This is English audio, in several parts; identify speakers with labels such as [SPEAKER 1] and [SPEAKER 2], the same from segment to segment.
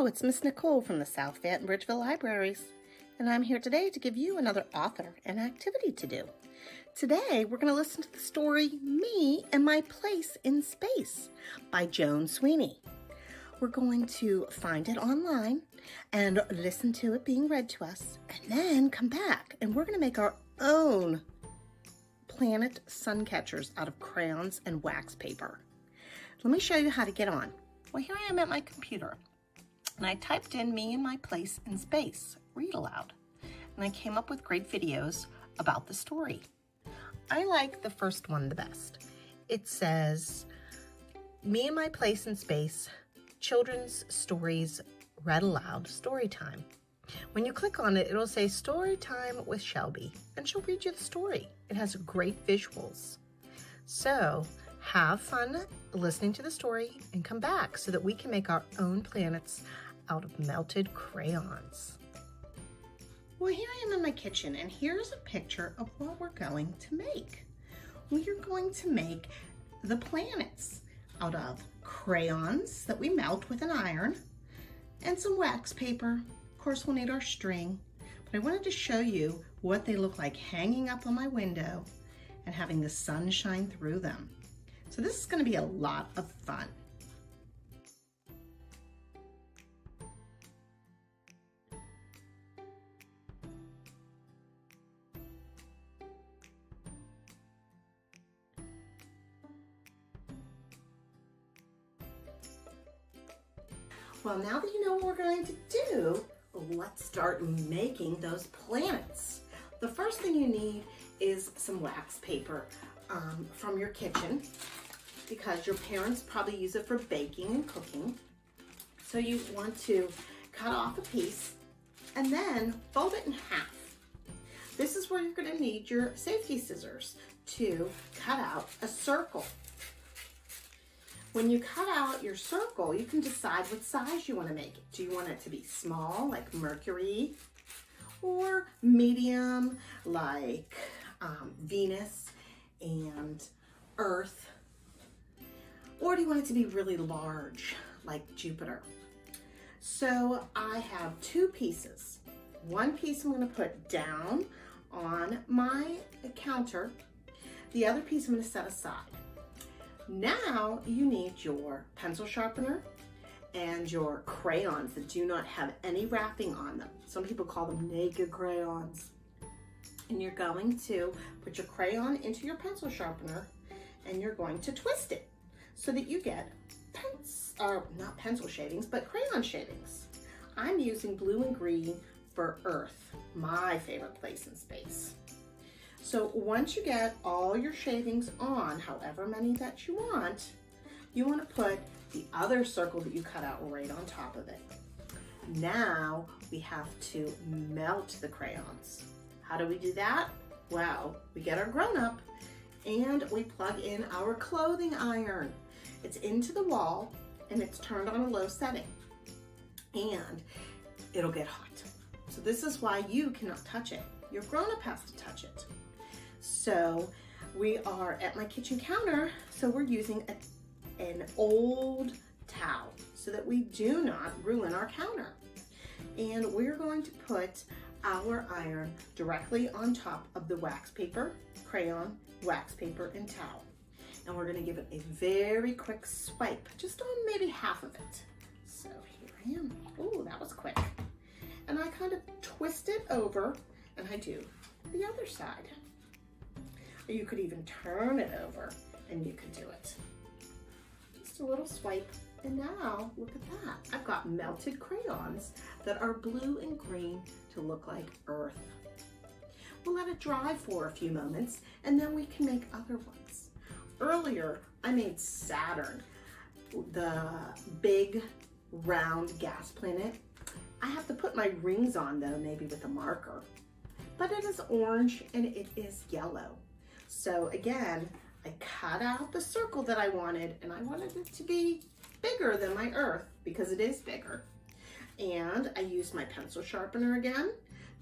[SPEAKER 1] Hello, it's Miss Nicole from the South Fayette and Bridgeville Libraries, and I'm here today to give you another author and activity to do. Today, we're going to listen to the story Me and My Place in Space by Joan Sweeney. We're going to find it online and listen to it being read to us, and then come back and we're going to make our own planet sun catchers out of crayons and wax paper. Let me show you how to get on. Well, here I am at my computer, and I typed in Me and My Place in Space, read aloud, and I came up with great videos about the story. I like the first one the best. It says, Me and My Place in Space, Children's Stories Read Aloud Story Time. When you click on it, it'll say Story Time with Shelby, and she'll read you the story. It has great visuals. So have fun listening to the story and come back so that we can make our own planets out of melted crayons. Well, here I am in my kitchen, and here's a picture of what we're going to make. We are going to make the planets out of crayons that we melt with an iron and some wax paper. Of course, we'll need our string, but I wanted to show you what they look like hanging up on my window and having the sun shine through them. So this is going to be a lot of fun. Well, now that you know what we're going to do, let's start making those planets. The first thing you need is some wax paper from your kitchen, because your parents probably use it for baking and cooking. So you want to cut off a piece and then fold it in half. This is where you're going to need your safety scissors to cut out a circle. When you cut out your circle, you can decide what size you want to make it. Do you want it to be small, like Mercury, or medium, like Venus and Earth? Or do you want it to be really large, like Jupiter? So I have two pieces. One piece I'm going to put down on my counter. The other piece I'm going to set aside. Now you need your pencil sharpener and your crayons that do not have any wrapping on them. Some people call them naked crayons. And you're going to put your crayon into your sharpener and you're going to twist it so that you get not pencil shavings, but crayon shavings. I'm using blue and green for Earth, my favorite place in space. So once you get all your shavings on, however many that you want to put the other circle that you cut out right on top of it. Now we have to melt the crayons. How do we do that? Well, we get our grown-up and we plug in our clothing iron. It's into the wall and it's turned on a low setting and it'll get hot. So this is why you cannot touch it. Your grown-up has to touch it. So we are at my kitchen counter, so we're using an old towel so that we do not ruin our counter. And we're going to put our iron directly on top of the wax paper, crayon, wax paper, and towel. And we're gonna give it a very quick swipe, just on maybe half of it. So here I am. Ooh, that was quick. And I kind of twist it over, and I do the other side. Or you could even turn it over and you could do it. Just a little swipe, and now look at that. I've got melted crayons that are blue and green to look like Earth. We'll let it dry for a few moments and then we can make other ones. Earlier, I made Saturn, the big round gas planet. I have to put my rings on though, maybe with a marker. But it is orange and it is yellow. So again, I cut out the circle that I wanted, and I wanted it to be bigger than my Earth because it is bigger. And I used my pencil sharpener again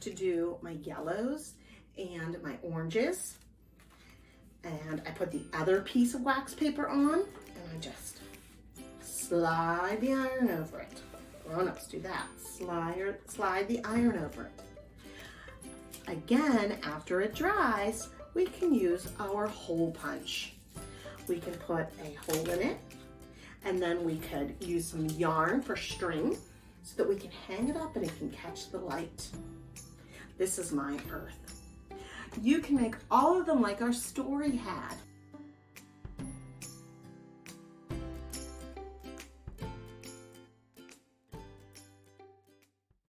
[SPEAKER 1] to do my yellows and my oranges. And I put the other piece of wax paper on, and I just slide the iron over it, Grown-ups do that. Slide the iron over it. Again, after it dries, we can use our hole punch. We can put a hole in it, and then we could use some yarn for string so that we can hang it up and it can catch the light. This is my earth. You can make all of them like our story had.